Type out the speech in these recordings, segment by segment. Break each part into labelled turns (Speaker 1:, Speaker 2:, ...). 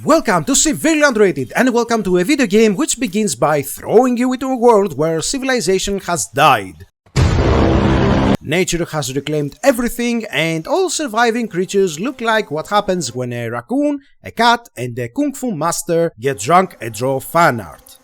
Speaker 1: Welcome to Severely Underrated, and welcome to a video game which begins by throwing you into a world where civilization has died. Nature has reclaimed everything, and all surviving creatures look like what happens when a raccoon, a cat, and a kung fu master get drunk and draw fan art.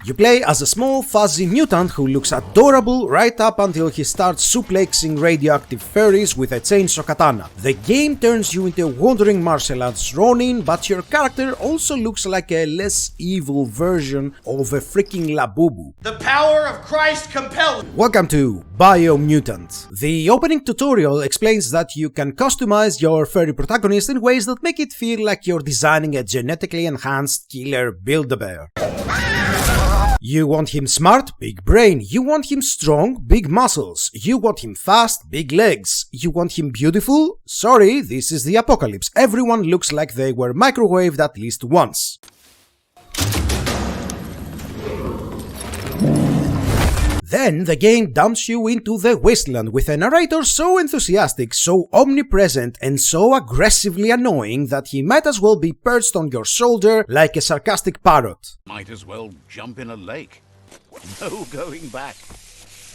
Speaker 1: You play as a small fuzzy mutant who looks adorable right up until he starts suplexing radioactive furries with a chainsaw katana. The game turns you into a wandering martial arts ronin, but your character also looks like a less evil version of a freaking Labubu.
Speaker 2: The power of Christ compels.
Speaker 1: Welcome to Biomutant. The opening tutorial explains that you can customize your furry protagonist in ways that make it feel like you're designing a genetically enhanced killer Build-A-Bear. You want him smart? Big brain. You want him strong? Big muscles. You want him fast? Big legs. You want him beautiful? Sorry, this is the apocalypse. Everyone looks like they were microwaved at least once. Then the game dumps you into the wasteland with a narrator so enthusiastic, so omnipresent, and so aggressively annoying that he might as well be perched on your shoulder like a sarcastic parrot.
Speaker 3: Might as well jump in a lake. No going back.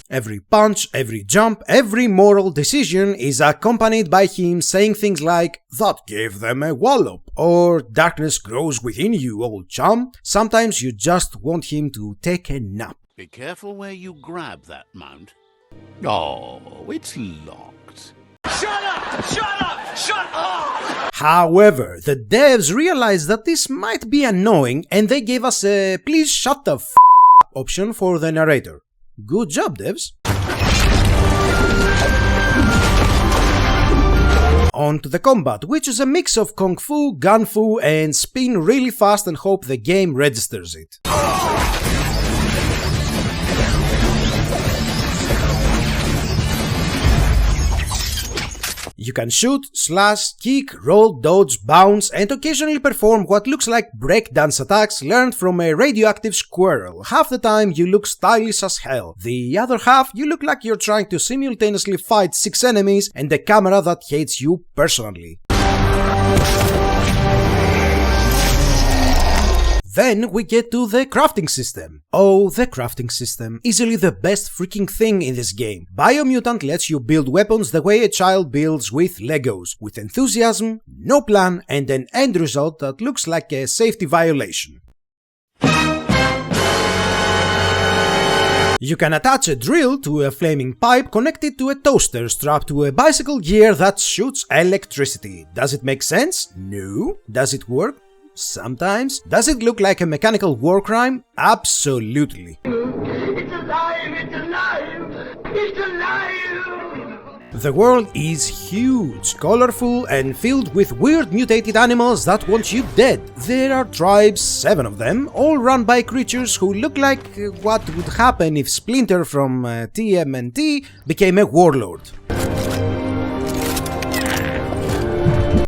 Speaker 1: Every punch, every jump, every moral decision is accompanied by him saying things like, "That gave them a wallop," or "Darkness grows within you, old chum." Sometimes you just want him to take a nap.
Speaker 3: Be careful where you grab that mount. Oh, it's locked.
Speaker 2: Shut up! Shut up! Shut up!
Speaker 1: However, the devs realized that this might be annoying and they gave us a "please shut the f*** option for the narrator. Good job, devs. On to the combat, which is a mix of kung fu, gun fu, and spin really fast and hope the game registers it. You can shoot, slash, kick, roll, dodge, bounce, and occasionally perform what looks like breakdance attacks learned from a radioactive squirrel. Half the time you look stylish as hell. The other half you look like you're trying to simultaneously fight 6 enemies and a camera that hates you personally. Then we get to the crafting system. Oh, the crafting system. Easily the best freaking thing in this game. Biomutant lets you build weapons the way a child builds with Legos, with enthusiasm, no plan, and an end result that looks like a safety violation. You can attach a drill to a flaming pipe connected to a toaster strapped to a bicycle gear that shoots electricity. Does it make sense? No. Does it work? Sometimes. Does it look like a mechanical war crime? Absolutely.
Speaker 2: It's alive! It's alive! It's alive!
Speaker 1: The world is huge, colorful, and filled with weird mutated animals that want you dead. There are tribes, 7 of them, all run by creatures who look like what would happen if Splinter from TMNT became a warlord.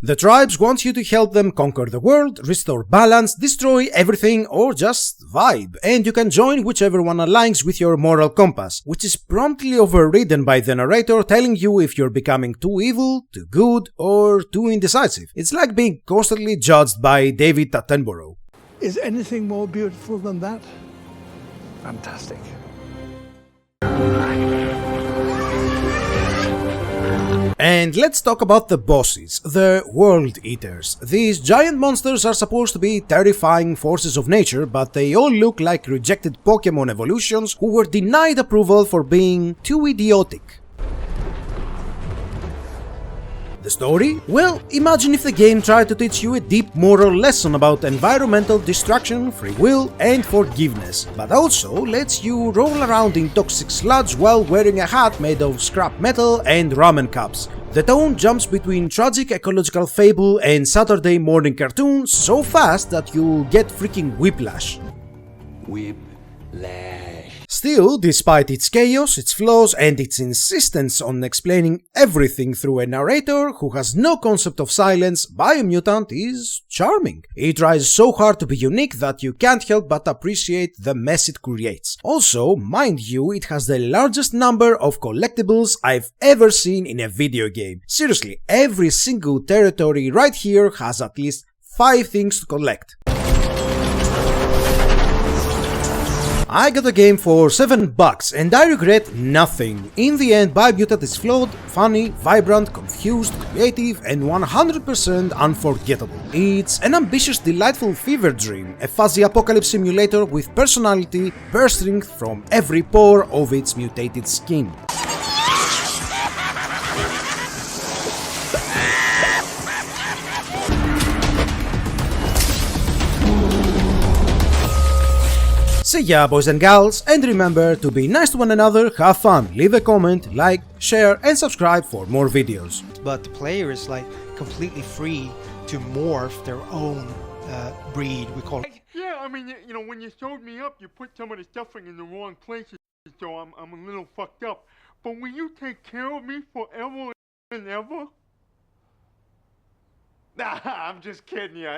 Speaker 1: The tribes want you to help them conquer the world, restore balance, destroy everything, or just vibe, and you can join whichever one aligns with your moral compass, which is promptly overridden by the narrator telling you if you're becoming too evil, too good, or too indecisive. It's like being constantly judged by David Attenborough.
Speaker 4: Is anything more beautiful than that? Fantastic.
Speaker 1: And let's talk about the bosses, the World Eaters. These giant monsters are supposed to be terrifying forces of nature, but they all look like rejected Pokemon evolutions who were denied approval for being too idiotic. The story? Well, imagine if the game tried to teach you a deep moral lesson about environmental destruction, free will, and forgiveness, but also lets you roll around in toxic sludge while wearing a hat made of scrap metal and ramen cups. The tone jumps between tragic ecological fable and Saturday morning cartoon so fast that you'll get freaking whiplash.
Speaker 5: Whiplash.
Speaker 1: Still, despite its chaos, its flaws, and its insistence on explaining everything through a narrator who has no concept of silence, Biomutant is charming. It tries so hard to be unique that you can't help but appreciate the mess it creates. Also, mind you, it has the largest number of collectibles I've ever seen in a video game. Seriously, every single territory right here has at least 5 things to collect. I got the game for $7 and I regret nothing. In the end, Biomutant is flawed, funny, vibrant, confused, creative, and 100% unforgettable. It's an ambitious, delightful fever dream, a fuzzy apocalypse simulator with personality bursting from every pore of its mutated skin. See ya, boys and gals, and remember to be nice to one another, have fun, leave a comment, like, share, and subscribe for more videos.
Speaker 5: But the player is like completely free to morph their own breed. We call it.
Speaker 6: Yeah, I mean, you know, when you showed me up, you put some of the stuffing in the wrong places, so I'm a little fucked up. But will you take care of me forever and ever? Nah, I'm just kidding you.